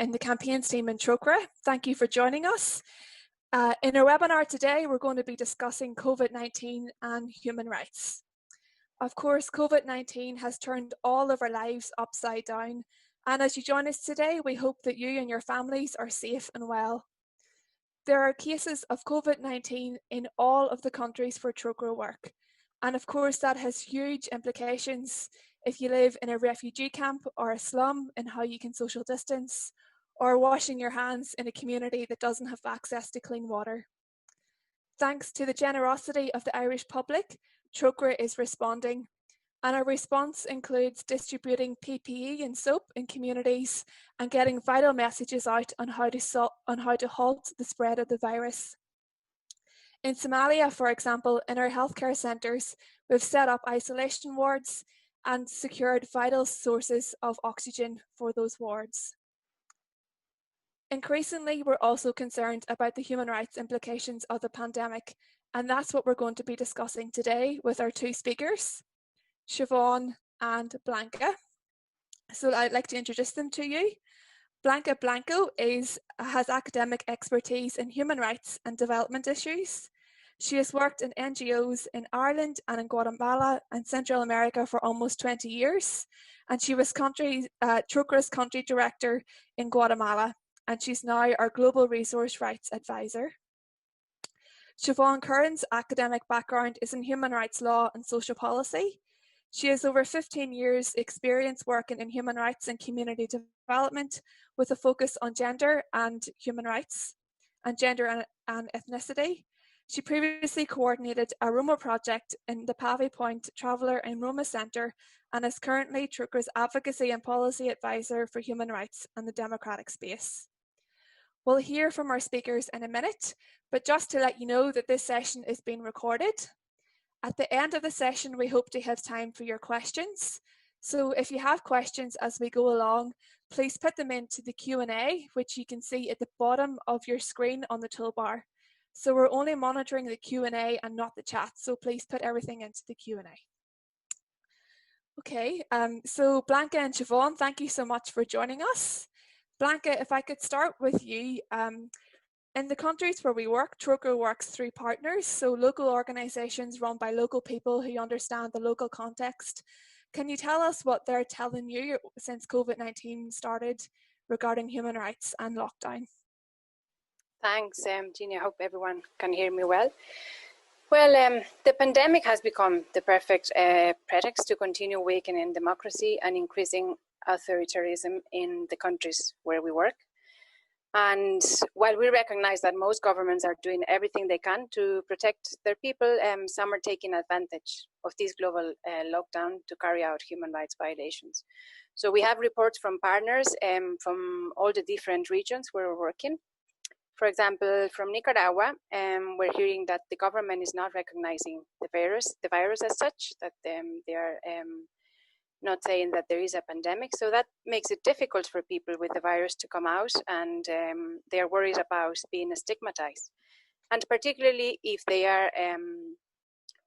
in the campaigns team in Trocaire. Thank you for joining us. In our webinar today, we're going to be discussing COVID-19 and human rights. Of course, COVID-19 has turned all of our lives upside down. And as you join us today, we hope that you and your families are safe and well. There are cases of COVID-19 in all of the countries where Trocaire work. And of course, that has huge implications if you live in a refugee camp or a slum and how you can social distance, or washing your hands in a community that doesn't have access to clean water. Thanks to the generosity of the Irish public, Trocaire is responding. And our response includes distributing PPE and soap in communities and getting vital messages out on how to halt the spread of the virus. In Somalia, for example, in our healthcare centres, we've set up isolation wards and secured vital sources of oxygen for those wards. Increasingly, we're also concerned about the human rights implications of the pandemic, and that's what we're going to be discussing today with our two speakers, Siobhan and Blanca. So I'd like to introduce them to you. Blanca Blanco has academic expertise in human rights and development issues. She has worked in NGOs in Ireland and in Guatemala and Central America for almost 20 years. And she was Trocare's country director in Guatemala. And she's now our Global Resource Rights Advisor. Siobhan Curran's academic background is in human rights law and social policy. She has over 15 years experience working in human rights and community development with a focus on gender and human rights and gender and ethnicity. She previously coordinated a Roma project in the Pavey Point Traveller and Roma Centre and is currently Trocare's Advocacy and Policy Advisor for Human Rights and the Democratic Space. We'll hear from our speakers in a minute, but just to let you know that this session is being recorded. At the end of the session, we hope to have time for your questions. So if you have questions as we go along, please put them into the Q&A, which you can see at the bottom of your screen on the toolbar. So we're only monitoring the Q&A and not the chat, so please put everything into the Q&A. Okay, so Blanca and Siobhan, thank you so much for joining us. Blanca, if I could start with you. In the countries where we work, Trocaire works through partners, so local organisations run by local people who understand the local context. Can you tell us what they're telling you since COVID-19 started regarding human rights and lockdown? Thanks, Jeannie. I hope everyone can hear me well. Well, the pandemic has become the perfect pretext to continue weakening democracy and increasing authoritarianism in the countries where we work. And while we recognize that most governments are doing everything they can to protect their people, some are taking advantage of this global lockdown to carry out human rights violations. So we have reports from partners from all the different regions where we're working. For example, from Nicaragua, we're hearing that the government is not recognizing the virus as such, that they are not saying that there is a pandemic. So that makes it difficult for people with the virus to come out, and they're worried about being stigmatized. And particularly if they are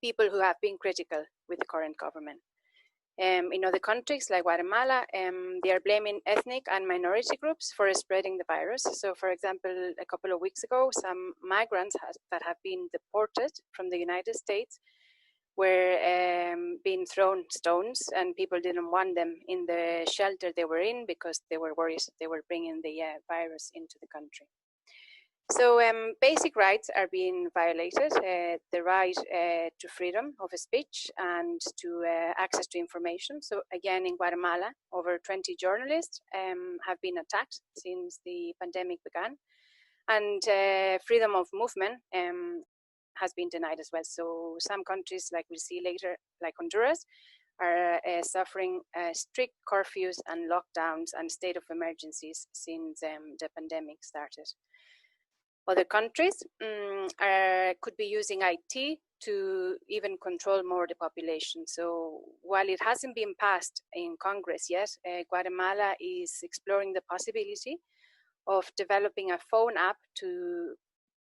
people who have been critical with the current government. In other countries like Guatemala, they are blaming ethnic and minority groups for spreading the virus. So for example, a couple of weeks ago, some migrants that have been deported from the United States were being thrown stones, and people didn't want them in the shelter they were in because they were worried they were bringing the virus into the country. So basic rights are being violated, the right to freedom of speech and to access to information. So again, in Guatemala, over 20 journalists have been attacked since the pandemic began, and freedom of movement has been denied as well. So some countries, like we'll see later, like Honduras, are suffering strict curfews and lockdowns and state of emergencies since the pandemic started. Other countries could be using IT to even control more the population. So while it hasn't been passed in Congress yet, Guatemala is exploring the possibility of developing a phone app to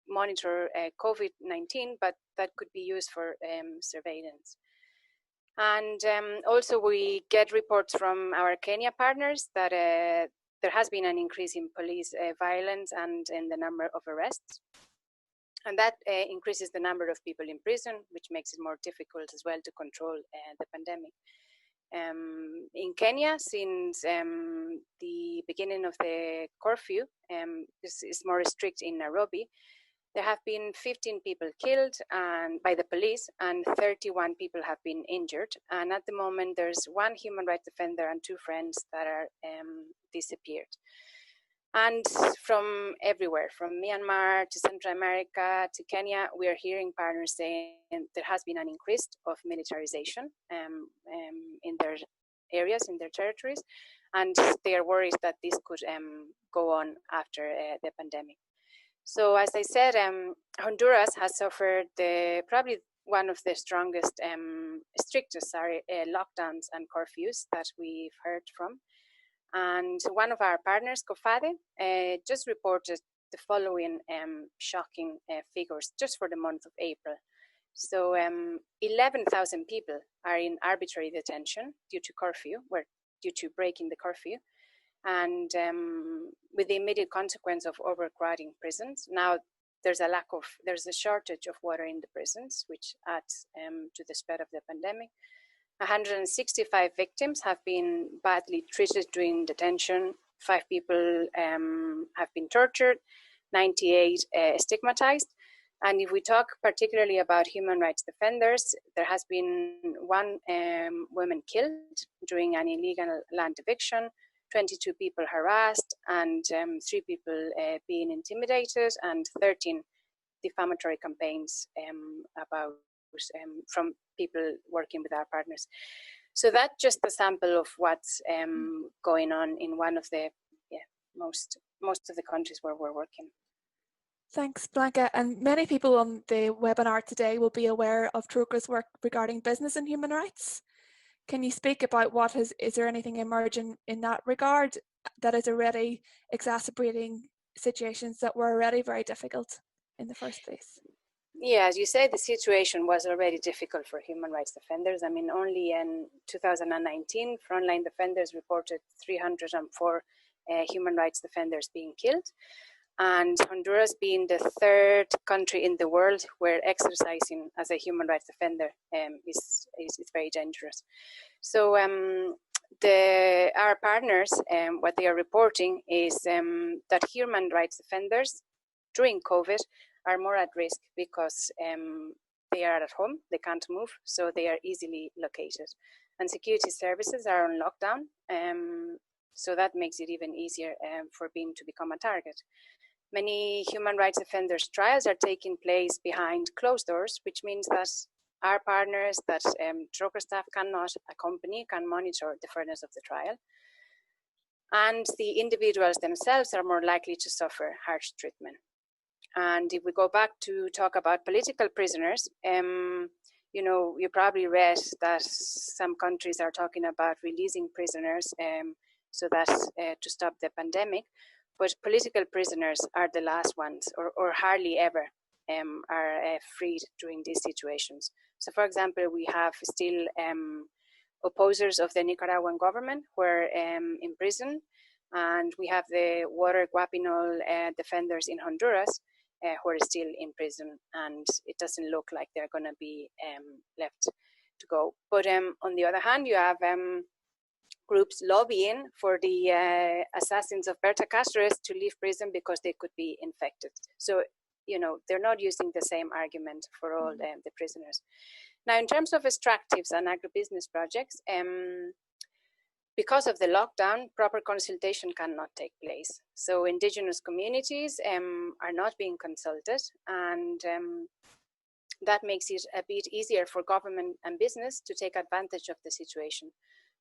monitor COVID-19, but that could be used for surveillance. And also we get reports from our Kenya partners that there has been an increase in police violence and in the number of arrests. And that increases the number of people in prison, which makes it more difficult as well to control the pandemic. In Kenya, since the beginning of the curfew, this is more strict in Nairobi, there have been 15 people killed by the police and 31 people have been injured. And at the moment, there's one human rights defender and 2 friends that are disappeared. And from everywhere, from Myanmar to Central America to Kenya, we are hearing partners saying there has been an increase of militarization in their areas, in their territories, and they are worried that this could go on after the pandemic. So as I said, Honduras has suffered probably one of the strongest, strictest lockdowns and curfews that we've heard from. And one of our partners, COFADE, just reported the following shocking figures just for the month of April. So 11,000 people are in arbitrary detention due to curfew, due to breaking the curfew, and with the immediate consequence of overcrowding prisons. Now there's a shortage of water in the prisons, which adds to the spread of the pandemic. 165 victims have been badly treated during detention. 5 people have been tortured, 98 stigmatized. And if we talk particularly about human rights defenders, there has been 1 woman killed during an illegal land eviction, 22 people harassed, and 3 people being intimidated, and 13 defamatory campaigns from people working with our partners. So that's just a sample of what's going on in one of the most of the countries where we're working. Thanks, Blanca. And many people on the webinar today will be aware of Trocare's work regarding business and human rights. Can you speak about is there anything emerging in that regard that is already exacerbating situations that were already very difficult in the first place? Yeah, as you say, the situation was already difficult for human rights defenders. I mean, only in 2019, frontline defenders reported 304 human rights defenders being killed. And Honduras being the 3rd country in the world where exercising as a human rights defender is very dangerous. So our partners, what they are reporting is that human rights defenders during COVID are more at risk because they are at home, they can't move, so they are easily located. And security services are on lockdown, so that makes it even easier to become a target. Many human rights defenders' trials are taking place behind closed doors, which means that our partners, that Trocaire staff cannot accompany, can monitor the fairness of the trial. And the individuals themselves are more likely to suffer harsh treatment. And if we go back to talk about political prisoners, you probably read that some countries are talking about releasing prisoners so that to stop the pandemic. But political prisoners are the last ones, or hardly ever are freed during these situations. So, for example, we have still opposers of the Nicaraguan government who are in prison, and we have the water guapinol defenders in Honduras who are still in prison, and it doesn't look like they're going to be left to go. But on the other hand, you have groups lobbying for the assassins of Berta Cáceres to leave prison because they could be infected. So, they're not using the same argument for all the prisoners. Now, in terms of extractives and agribusiness projects, because of the lockdown, proper consultation cannot take place. So indigenous communities are not being consulted, and that makes it a bit easier for government and business to take advantage of the situation.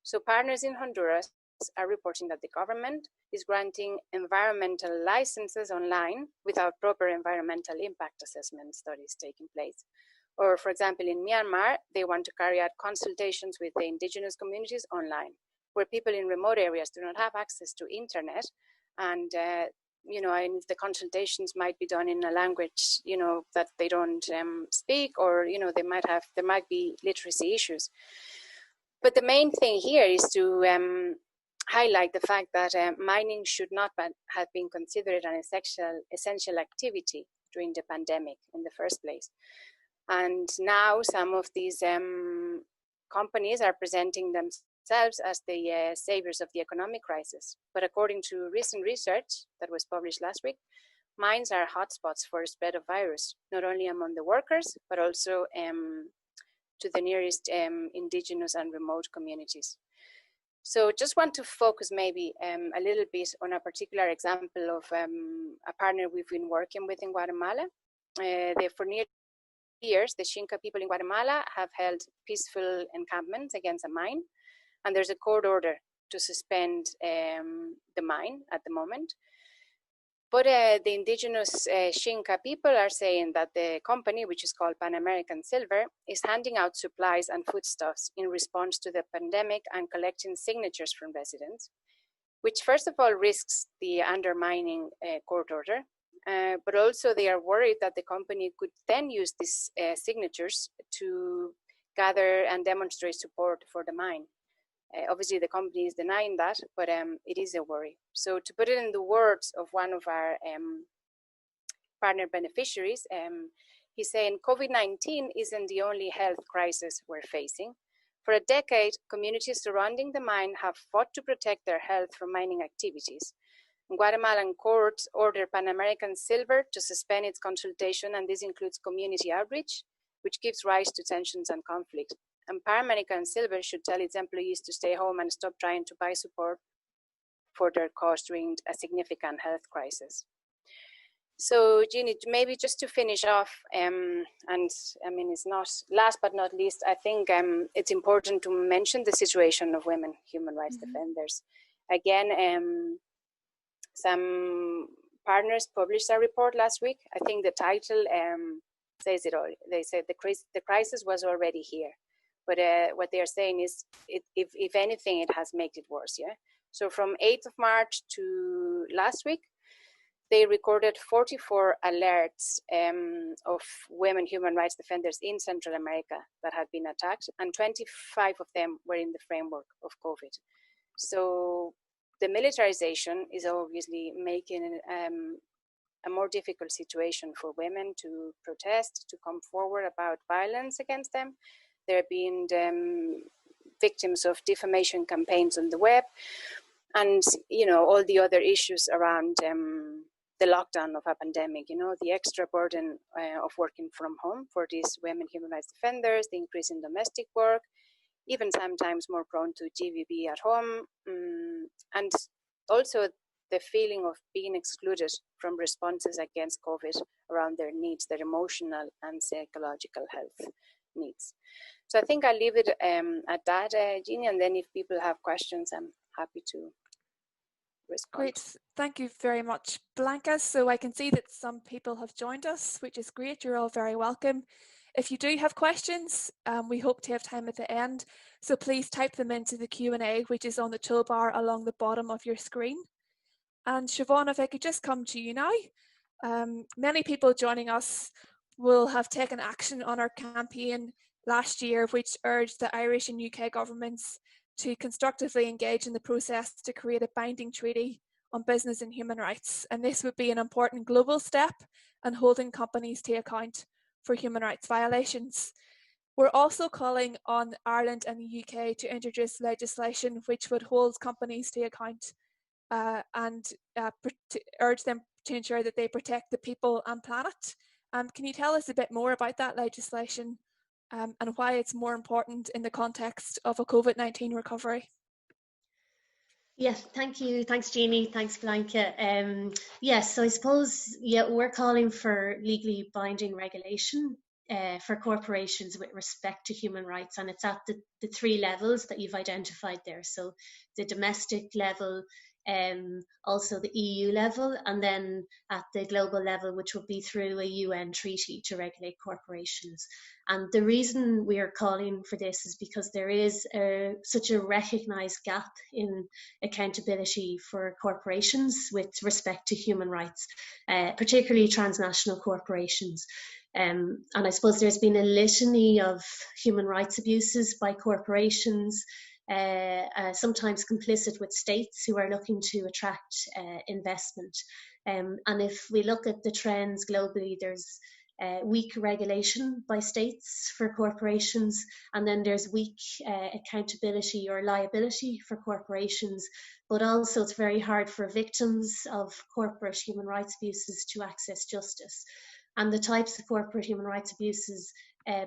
So partners in Honduras are reporting that the government is granting environmental licenses online without proper environmental impact assessment studies taking place. Or, for example, in Myanmar, they want to carry out consultations with the indigenous communities online, where people in remote areas do not have access to internet, and and the consultations might be done in a language that they don't speak, or there might be literacy issues. But the main thing here is to highlight the fact that mining should not have been considered an essential activity during the pandemic in the first place. And now some of these companies are presenting themselves as the saviors of the economic crisis. But according to recent research that was published last week, mines are hotspots for the spread of virus, not only among the workers, but also to the nearest indigenous and remote communities. So just want to focus maybe a little bit on a particular example of a partner we've been working with in Guatemala. For nearly years, the Xinca people in Guatemala have held peaceful encampments against a mine, and there's a court order to suspend the mine at the moment. But the indigenous Xinca people are saying that the company, which is called Pan American Silver, is handing out supplies and foodstuffs in response to the pandemic and collecting signatures from residents, which first of all risks the undermining court order, but also they are worried that the company could then use these signatures to gather and demonstrate support for the mine. Obviously, the company is denying that, but it is a worry. So to put it in the words of one of our partner beneficiaries, he's saying COVID-19 isn't the only health crisis we're facing. For a decade, communities surrounding the mine have fought to protect their health from mining activities. Guatemalan courts ordered Pan American Silver to suspend its consultation, and this includes community outreach, which gives rise to tensions and conflict. And Pan American Silver should tell its employees to stay home and stop trying to buy support for their cause during a significant health crisis. So, Jeannie, maybe just to finish off, and I mean, it's not last but not least, I think it's important to mention the situation of women human rights defenders. Again, some partners published a report last week. I think the title says it all. They said the crisis was already here. But what they are saying is, if anything, it has made it worse. Yeah. So from 8th of March to last week, they recorded 44 alerts of women human rights defenders in Central America that had been attacked, and 25 of them were in the framework of COVID. So the militarization is obviously making a more difficult situation for women to protest, to come forward about violence against them. They're being victims of defamation campaigns on the web, and all the other issues around the lockdown of a pandemic. The extra burden of working from home for these women human rights defenders, the increase in domestic work, even sometimes more prone to GVB at home, and also the feeling of being excluded from responses against COVID around their needs, their emotional and psychological health needs. So I think I'll leave it at that, Jeannie, and then if people have questions, I'm happy to respond. Great, thank you very much, Blanca. So I can see that some people have joined us, which is great. You're all very welcome. If you do have questions, we hope to have time at the end. So please type them into the Q&A, which is on the toolbar along the bottom of your screen. And Siobhan, if I could just come to you now. Many people joining us will have taken action on our campaign last year, which urged the Irish and UK governments to constructively engage in the process to create a binding treaty on business and human rights. And this would be an important global step in holding companies to account for human rights violations. We're also calling on Ireland and the UK to introduce legislation which would hold companies to account and urge them to ensure that they protect the people and planet. Can you tell us a bit more about that legislation and why it's more important in the context of a COVID-19 recovery? Yes, thank you. Thanks, Jeannie. Thanks, Blanca. Yes, so I suppose, we're calling for legally binding regulation for corporations with respect to human rights, and it's at the three levels that you've identified there. So the domestic level, also the EU level, and then at the global level, which would be through a UN treaty to regulate corporations. And the reason we are calling for this is because there is such a recognised gap in accountability for corporations with respect to human rights, particularly transnational corporations. And I suppose there's been a litany of human rights abuses by corporations, sometimes complicit with states who are looking to attract investment. And if we look at the trends globally, there's weak regulation by states for corporations, and then there's weak accountability or liability for corporations, but also it's very hard for victims of corporate human rights abuses to access justice. And the types of corporate human rights abuses,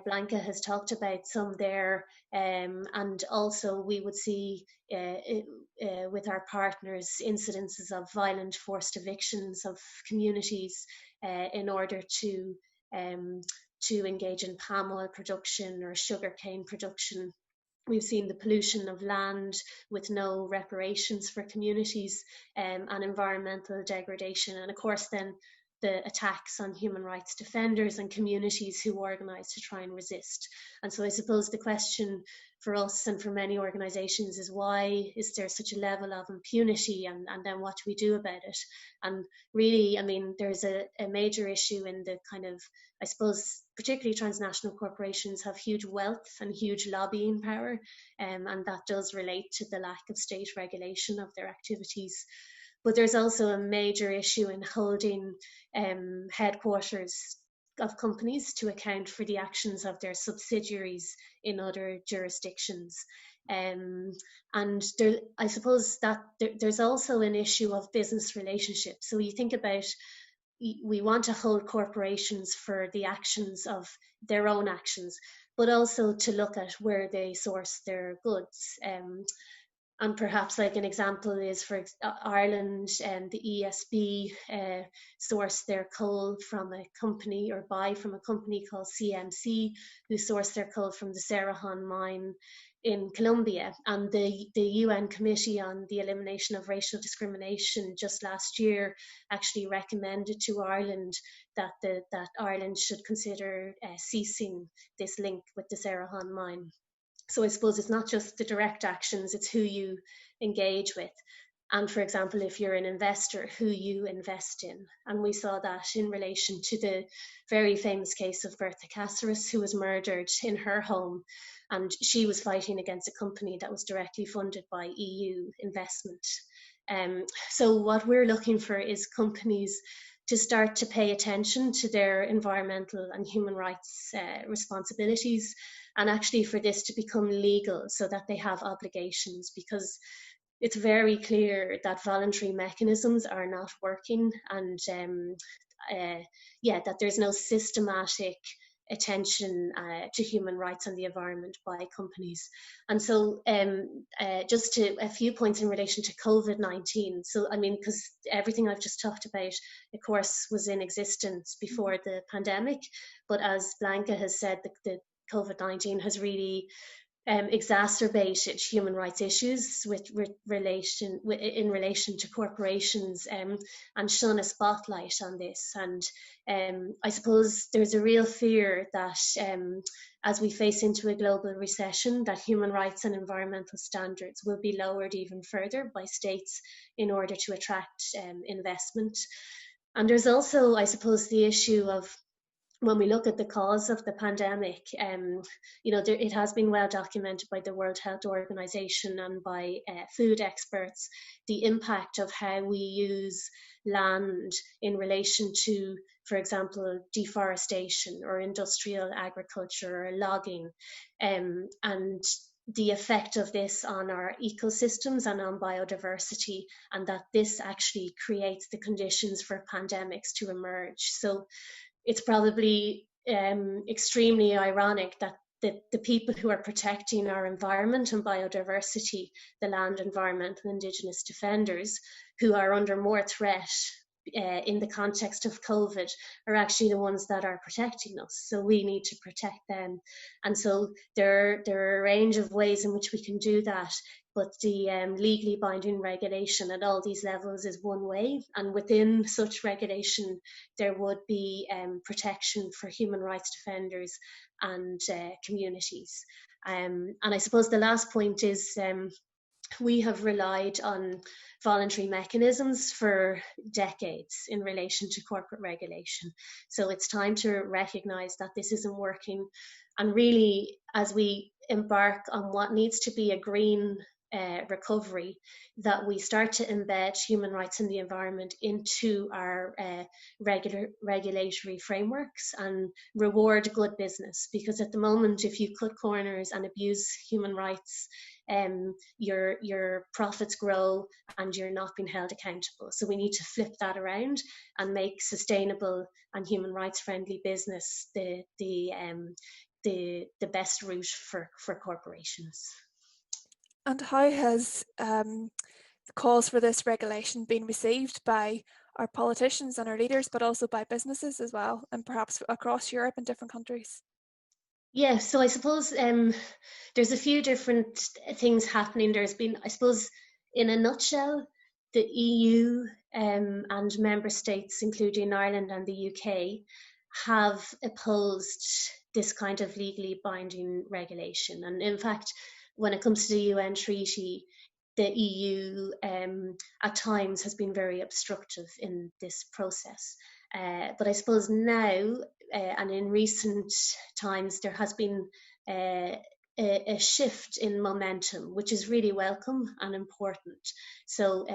Blanca has talked about some there, and also we would see with our partners incidences of violent forced evictions of communities in order to engage in palm oil production or sugarcane production. We've seen the pollution of land with no reparations for communities, and environmental degradation, and of course then the attacks on human rights defenders and communities who organise to try and resist. And so I suppose the question for us and for many organisations is, why is there such a level of impunity, and then what do we do about it? And really, I mean, there's a major issue in the kind of, I suppose, particularly transnational corporations have huge wealth and huge lobbying power, and that does relate to the lack of state regulation of their activities. But there's also a major issue in holding headquarters of companies to account for the actions of their subsidiaries in other jurisdictions. And there, I suppose that there's also an issue of business relationships. So you think about, we want to hold corporations for the actions of their own actions, but also to look at where they source their goods. And perhaps like an example is for Ireland, and the ESB source their coal from a company, or buy from a company called CMC, who source their coal from the Cerrejón mine in Colombia. And the UN Committee on the Elimination of Racial Discrimination just last year actually recommended to Ireland that Ireland should consider ceasing this link with the Cerrejón mine. So I suppose it's not just the direct actions, it's who you engage with. And for example, if you're an investor, who you invest in. And we saw that in relation to the very famous case of Bertha Cáceres, who was murdered in her home. And she was fighting against a company that was directly funded by EU investment. So what we're looking for is companies to start to pay attention to their environmental and human rights responsibilities, and actually for this to become legal so that they have obligations, because it's very clear that voluntary mechanisms are not working, and that there's no systematic attention to human rights and the environment by companies. And so just a few points in relation to COVID-19. So I mean, because everything I've just talked about, of course, was in existence before the pandemic, but as Blanca has said, the COVID-19 has really exacerbated human rights issues in relation to corporations, and shone a spotlight on this. And I suppose there's a real fear that as we face into a global recession, that human rights and environmental standards will be lowered even further by states in order to attract investment. And there's also, I suppose, the issue of, when we look at the cause of the pandemic, it has been well documented by the World Health Organization and by food experts, the impact of how we use land in relation to, for example, deforestation or industrial agriculture or logging, and the effect of this on our ecosystems and on biodiversity, and that this actually creates the conditions for pandemics to emerge. So it's probably extremely ironic that the people who are protecting our environment and biodiversity, the land, environment and Indigenous defenders, who are under more threat in the context of COVID, are actually the ones that are protecting us. So we need to protect them. And so there are a range of ways in which we can do that. But the legally binding regulation at all these levels is one way. And within such regulation, there would be protection for human rights defenders and communities. And I suppose the last point is we have relied on voluntary mechanisms for decades in relation to corporate regulation. So it's time to recognise that this isn't working. And really, as we embark on what needs to be a green recovery, that we start to embed human rights and the environment into our regulatory frameworks and reward good business. Because at the moment, if you cut corners and abuse human rights, your profits grow and you're not being held accountable. So we need to flip that around and make sustainable and human rights friendly business the best route for corporations. And how has calls for this regulation been received by our politicians and our leaders, but also by businesses as well, and perhaps across Europe and different countries? Yeah, so I suppose there's a few different things happening. There's been, I suppose, in a nutshell, the EU and member states, including Ireland and the UK, have opposed this kind of legally binding regulation. And in fact, when it comes to the UN treaty, the EU at times has been very obstructive in this process. But I suppose now, and in recent times, there has been a shift in momentum, which is really welcome and important. So,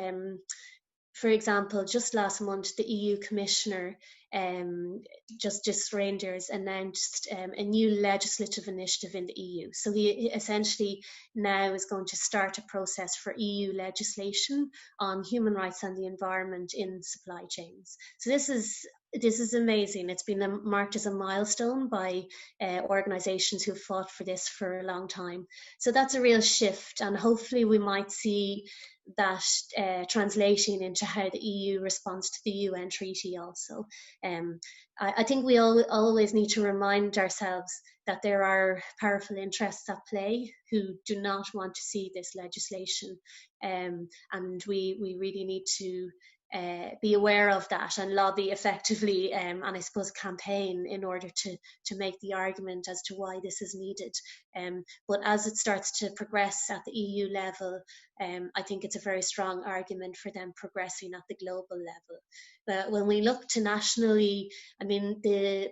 for example, just last month, the EU Commissioner, Justice Reynders, announced a new legislative initiative in the EU. So he essentially now is going to start a process for EU legislation on human rights and the environment in supply chains. So this is amazing. It's been marked as a milestone by organisations who fought for this for a long time. So that's a real shift, and hopefully we might see that translating into how the EU responds to the UN treaty also. I think we always need to remind ourselves that there are powerful interests at play who do not want to see this legislation, and we really need to be aware of that and lobby effectively, and I suppose campaign in order to make the argument as to why this is needed. But as it starts to progress at the EU level, I think it's a very strong argument for them progressing at the global level. But when we look to nationally, I mean, the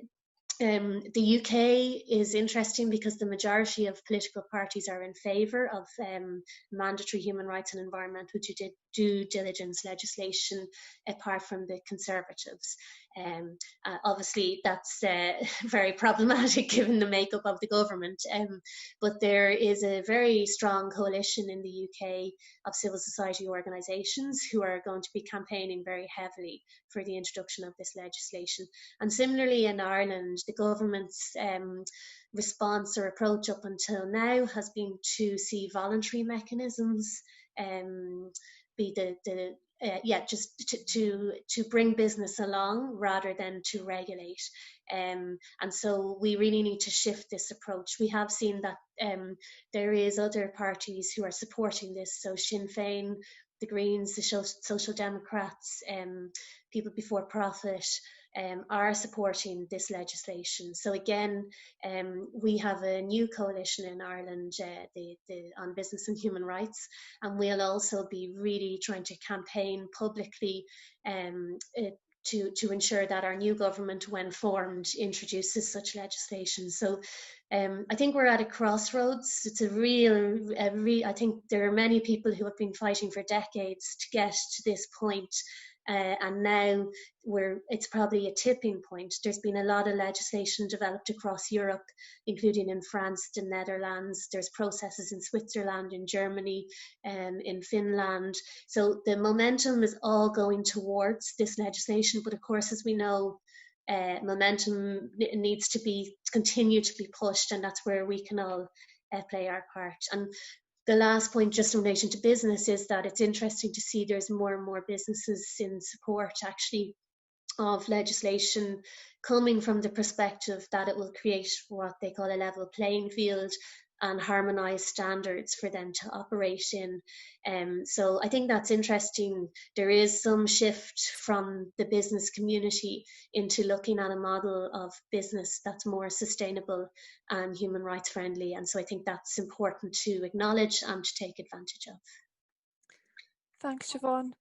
UK is interesting because the majority of political parties are in favour of mandatory human rights and environmental due diligence legislation, apart from the Conservatives. Obviously, that's very problematic given the makeup of the government, but there is a very strong coalition in the UK of civil society organisations who are going to be campaigning very heavily for the introduction of this legislation. And similarly in Ireland, the government's response or approach up until now has been to see voluntary mechanisms be just to bring business along rather than to regulate. And so we really need to shift this approach. We have seen that there is other parties who are supporting this. So Sinn Féin, the Greens, the Social Democrats, People Before Profit, are supporting this legislation. So again, we have a new coalition in Ireland on business and human rights, and we'll also be really trying to campaign publicly to ensure that our new government, when formed, introduces such legislation. So I think we're at a crossroads. It's I think there are many people who have been fighting for decades to get to this point. And now it's probably a tipping point. There's been a lot of legislation developed across Europe, including in France, the Netherlands. There's processes in Switzerland, in Germany, in Finland. So the momentum is all going towards this legislation. But of course, as we know, momentum needs to continue to be pushed, and that's where we can all play our part. And the last point, just in relation to business, is that it's interesting to see there's more and more businesses in support actually of legislation coming from the perspective that it will create what they call a level playing field and harmonise standards for them to operate in. So I think that's interesting. There is some shift from the business community into looking at a model of business that's more sustainable and human rights friendly. And so I think that's important to acknowledge and to take advantage of. Thanks, Siobhan.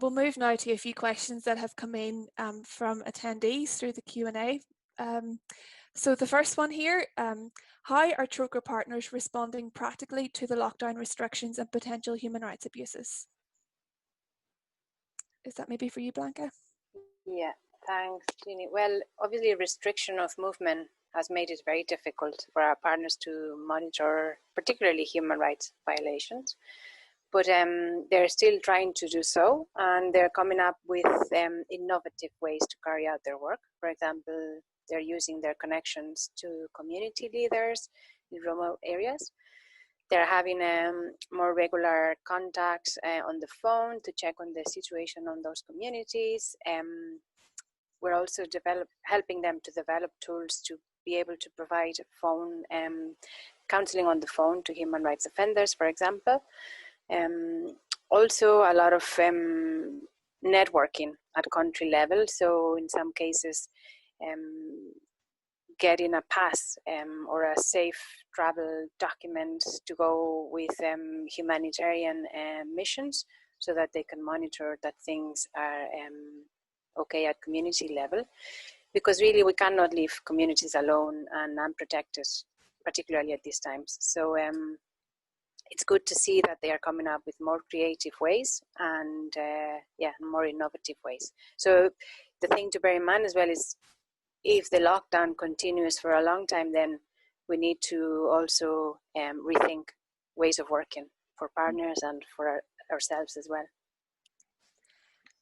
We'll move now to a few questions that have come in from attendees through the Q&A. So the first one here, how are Trocaire partners responding practically to the lockdown restrictions and potential human rights abuses? Is that maybe for you, Blanca? Yeah, thanks, Jeannie. Well, obviously restriction of movement has made it very difficult for our partners to monitor particularly human rights violations. But they're still trying to do so, and they're coming up with innovative ways to carry out their work. For example, they're using their connections to community leaders in remote areas. They're having more regular contacts on the phone to check on the situation on those communities. We're also helping them to develop tools to be able to provide phone counseling on the phone to human rights offenders, for example. Also a lot of networking at country level. So in some cases, getting a pass or a safe travel document to go with humanitarian missions so that they can monitor that things are okay at community level. Because really we cannot leave communities alone and unprotected, particularly at these times. So it's good to see that they are coming up with more creative ways and more innovative ways. So the thing to bear in mind as well is if the lockdown continues for a long time, then we need to also rethink ways of working for partners and for ourselves as well.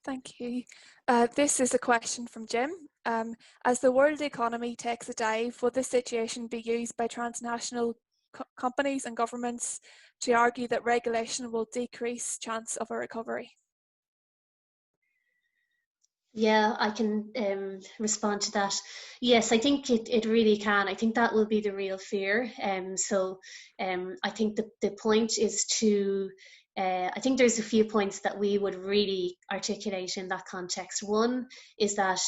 Thank you. This is a question from Jim. As the world economy takes a dive, will this situation be used by transnational companies and governments to argue that regulation will decrease chance of a recovery? Yeah, I can respond to that. Yes, I think it really can. I think that will be the real fear. I think the point is to, I think there's a few points that we would really articulate in that context. One is that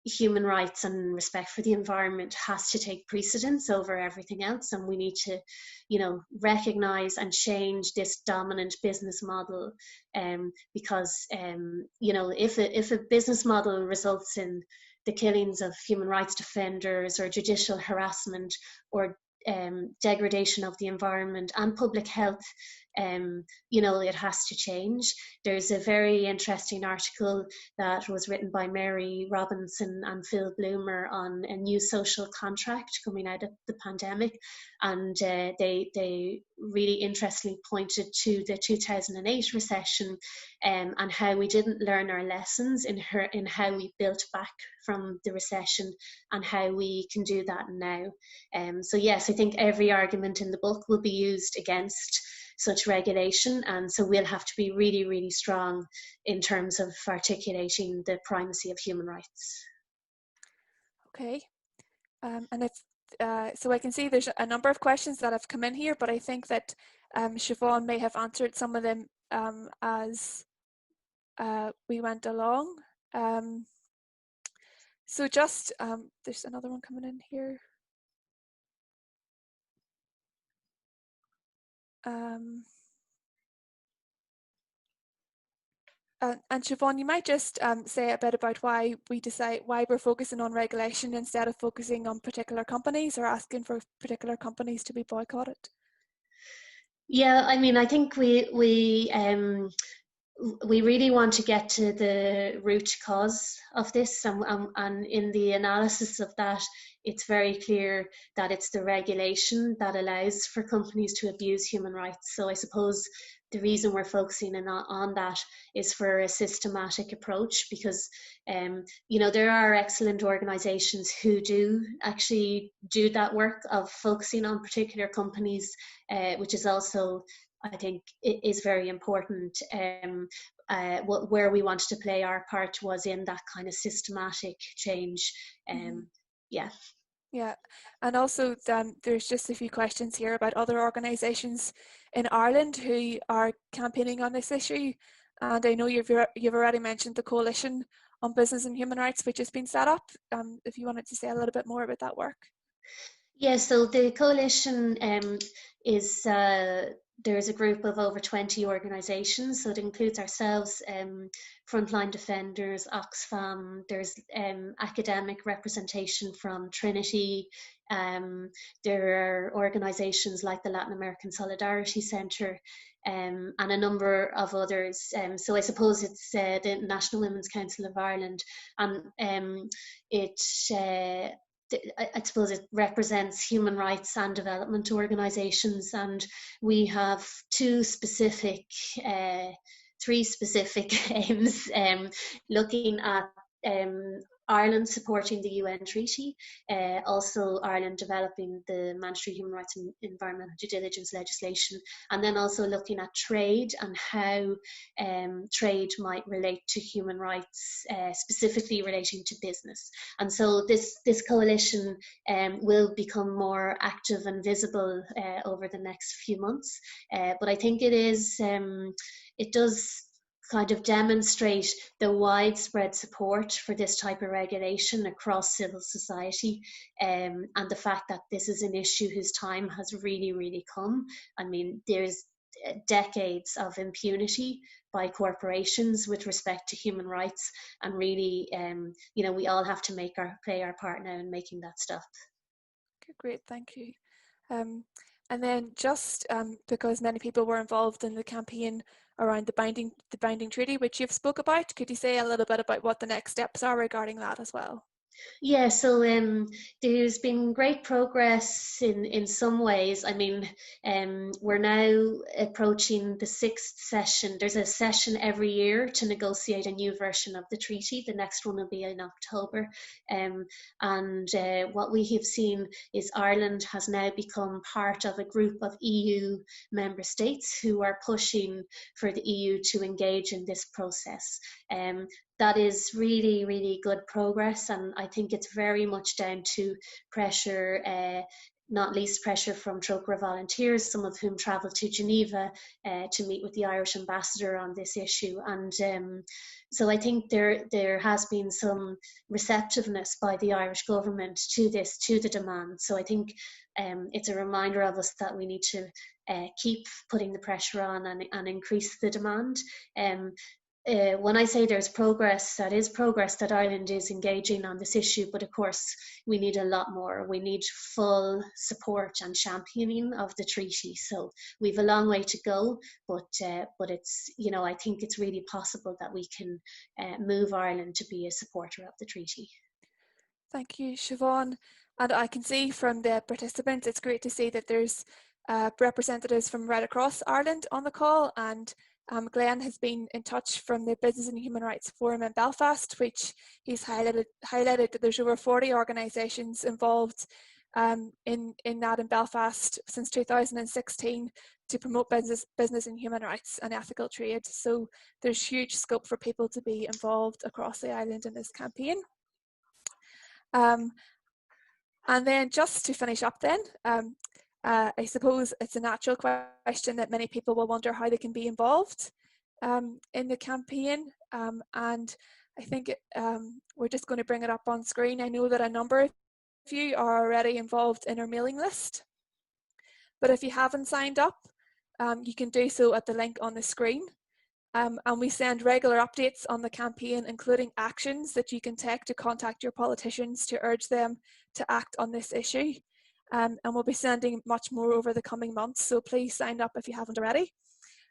human rights and respect for the environment has to take precedence over everything else, and we need to, recognize and change this dominant business model, because if a business model results in the killings of human rights defenders or judicial harassment or degradation of the environment and public health, it has to change. There's a very interesting article that was written by Mary Robinson and Phil Bloomer on a new social contract coming out of the pandemic, and they really interestingly pointed to the 2008 recession and how we didn't learn our lessons in how we built back from the recession and how we can do that now. So yes, I think every argument in the book will be used against such regulation, and so we'll have to be really, really strong in terms of articulating the primacy of human rights. Okay, and if so, I can see there's a number of questions that have come in here, but I think that Siobhan may have answered some of them as we went along. So just there's another one coming in here. And Siobhan, you might just say a bit about why we're focusing on regulation instead of focusing on particular companies or asking for particular companies to be boycotted. Yeah, I mean, I think we really want to get to the root cause of this, and in the analysis of that, it's very clear that it's the regulation that allows for companies to abuse human rights. So I suppose the reason we're focusing on that is for a systematic approach, because there are excellent organizations who do actually do that work of focusing on particular companies, which is also, I think, it is very important. Where we wanted to play our part was in that kind of systematic change. Yeah, and also there's just a few questions here about other organisations in Ireland who are campaigning on this issue, and I know you've already mentioned the Coalition on Business and Human Rights, which has been set up. If you wanted to say a little bit more about that work. Yeah, so the Coalition is there's a group of over 20 organisations, so it includes ourselves, Frontline Defenders, Oxfam, there's academic representation from Trinity, there are organisations like the Latin American Solidarity Centre, and a number of others. So I suppose it's the National Women's Council of Ireland, and I suppose it represents human rights and development organisations, and we have three specific aims, looking at Ireland supporting the UN treaty, also Ireland developing the mandatory human rights and environmental due diligence legislation, and then also looking at trade and how trade might relate to human rights, specifically relating to business. And so this coalition will become more active and visible over the next few months. But I think it does kind of demonstrate the widespread support for this type of regulation across civil society, and the fact that this is an issue whose time has really, really come. I mean, there's decades of impunity by corporations with respect to human rights, and really, we all have to play our part now in making that stop. Okay, great, thank you. And then just because many people were involved in the campaign around the binding treaty, which you've spoke about, could you say a little bit about what the next steps are regarding that as well? Yeah, so there's been great progress in some ways. I mean, we're now approaching the 6th session. There's a session every year to negotiate a new version of the treaty. The next one will be in October. And what we have seen is Ireland has now become part of a group of EU member states who are pushing for the EU to engage in this process. That is really, really good progress, and I think it's very much down to pressure, not least pressure from Trocaire volunteers, some of whom travelled to Geneva to meet with the Irish ambassador on this issue. And so I think there has been some receptiveness by the Irish government to the demand. So I think it's a reminder of us that we need to keep putting the pressure on and increase the demand. When I say there's progress, that is progress that Ireland is engaging on this issue, but of course we need a lot more. We need full support and championing of the treaty. So we've a long way to go, but it's, I think it's really possible that we can move Ireland to be a supporter of the treaty. Thank you, Siobhan. And I can see from the participants, it's great to see that there's representatives from right across Ireland on the call, and Glenn has been in touch from the Business and Human Rights Forum in Belfast, which he's highlighted that there's over 40 organisations involved in that in Belfast since 2016 to promote business and human rights and ethical trade. So there's huge scope for people to be involved across the island in this campaign. And then just to finish up then, I suppose it's a natural question that many people will wonder how they can be involved in the campaign, and I think we're just going to bring it up on screen. I know that a number of you are already involved in our mailing list, but if you haven't signed up, you can do so at the link on the screen, and we send regular updates on the campaign, including actions that you can take to contact your politicians to urge them to act on this issue. And we'll be sending much more over the coming months, so please sign up if you haven't already.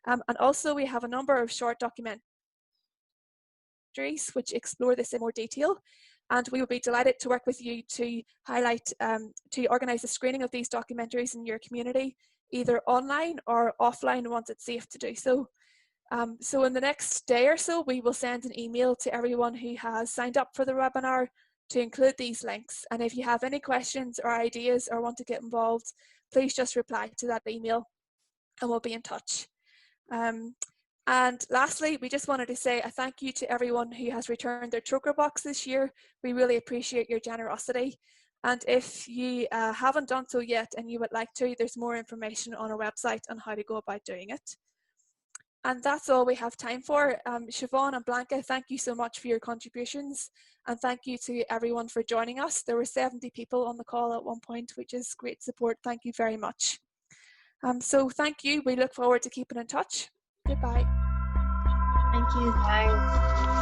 And also we have a number of short documentaries which explore this in more detail, and we will be delighted to work with you to highlight, to organise the screening of these documentaries in your community, either online or offline once it's safe to do so. So in the next day or so, we will send an email to everyone who has signed up for the webinar to include these links. And if you have any questions or ideas or want to get involved, please just reply to that email and we'll be in touch. And lastly, we just wanted to say a thank you to everyone who has returned their Trocaire box this year. We really appreciate your generosity. And if you haven't done so yet and you would like to, there's more information on our website on how to go about doing it. And that's all we have time for. Siobhan and Blanca, thank you so much for your contributions, and thank you to everyone for joining us. There were 70 people on the call at one point, which is great support. Thank you very much. So thank you. We look forward to keeping in touch. Goodbye. Thank you. Thanks.